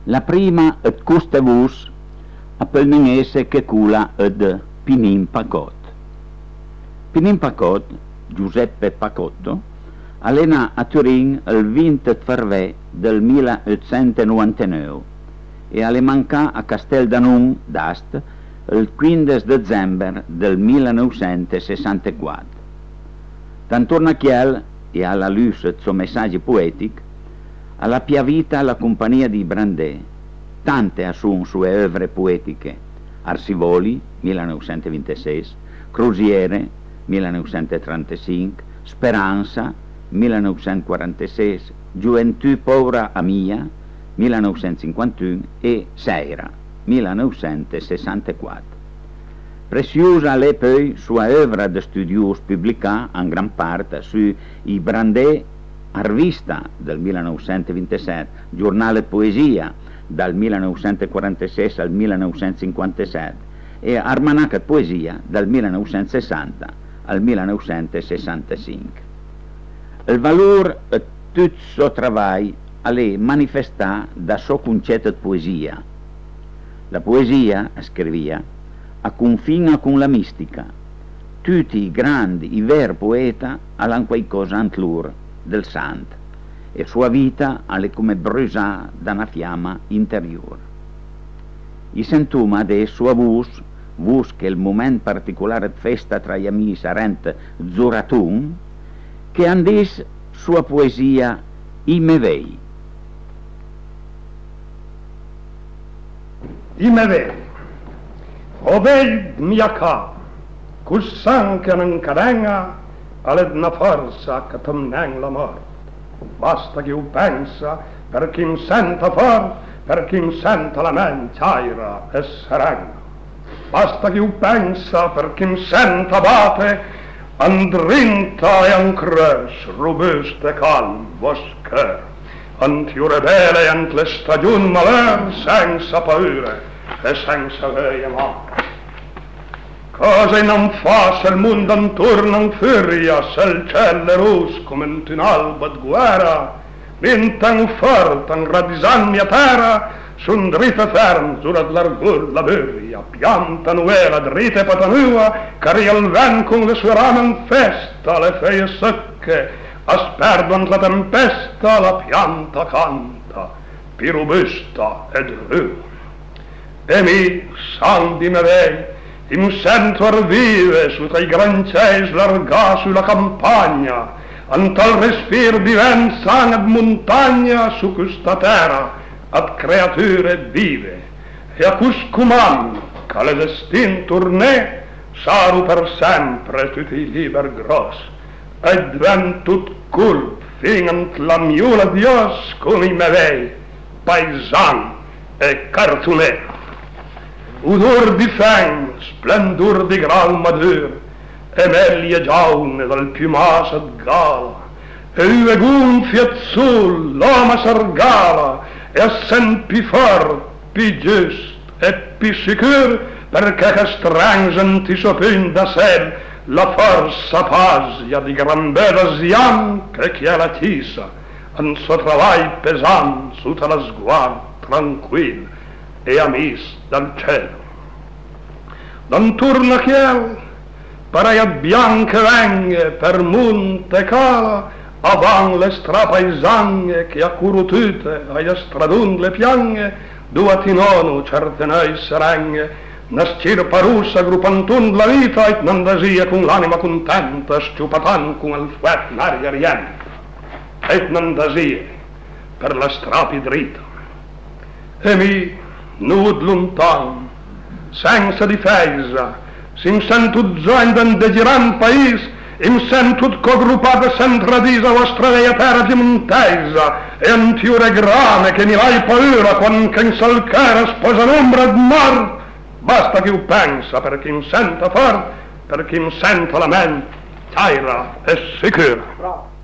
La prima et custa vus a pelmenese che cula ed Pinin Pacot. Pinin Pacot, Giuseppe Pacotto, allena a Turin il 20 febbraio del 1899 e alle manca a Castel d'Anun d'Ast il 15 dicembre del 1964. Tantorno a chiel e alla luce del suo messaggio poetico, alla pia vita la compagnia di Brandé, tante assun sue œuvre poetiche, Arsivoli, 1926, Cruziere, 1935, Speranza, 1946, Gioventù povera a mia, 1951 e Seira, 1964. Preziosa è poi sua œuvre de studios pubblicata in gran parte sui Brandé a rivista del 1927, giornale Poesia dal 1946 al 1957 e Almanacca Poesia dal 1960 al 1965. Il valore di tutto il suo lavoro è manifestato da suo concetto di poesia. La poesia, scrivia, a confina con la mistica. Tutti i grandi, i veri poeti hanno qualcosa ant loro del santo e sua vita è come brusata da una fiamma interiore. I sentuma adesso a vus che il momento particolare di festa tra gli amici rende Zoratun, che andis sua poesia Imevei. Imevei, ovei mia ca, cussan che non cadenga, alle una forza che tomnen la morte. Basta che io pensa, per chi mi senta forte, per chi mi senta la mente aira e serena. Basta che io pensa, per chi mi senta bate, andrinta e ancres, robuste calvo scher, antiu rebele ant le stagiun maler, senza paure e senza veie morte. Cosa non fa se il mondo intorno in furia, se il cielo è rosso come in alba di guerra, vintan forte, in radisan mia terra, sun dritte ferm, surat l'argol la buria, pianta nuela, dritte patanua, che il vent con le sue rame in festa, le feie secche, asperdono la tempesta, la pianta canta, più robusta ed rua. E mi, santi me vei, in sento arvive su tra i granceis larga sulla campagna, antal respir divent sang ad montagna su questa terra, ad creature vive, e a cuscuman, che le destin tournè, saru per sempre tutti i liber gros, ed ven tut culp, fingant la miula dios, come i mevei, paisan e cartunè. Udor di fang, splendor di gran madur, e meglie giaune dal piumaso ad gala, e ue gonfie azzul, l'oma sargala, e assen pi fort, pi giust, e pi sicur, perché che strangen ti sopin da sel, la forza pasia di gran bella zian, che chi è la tisa, en so travail pesant, sotto la sguard, tranquil, e amis dal cielo. D'anturno a chiel, paraia bianche venghe per monte cala, avan le strapaesanghe che accurutute ai stradun le pianghe, due tinonu certe noi serenghe, nascirpa russa gruppantun la vita et nandasia con l'anima contenta, sciupatan con il fuet n'aria riente, et nandasia per la strapi drita. E mi, nud lontan, senza difesa, si sentut zoin de giran país, im sentut cogrupata sentradisa vostra veia terra piemontesa, e antiure grame che mi hai paura quan che in salcara sposa l'ombra d mort. Basta che io pensa, per chi mi senta fort, per chi mi senta la mente, taira e sicura.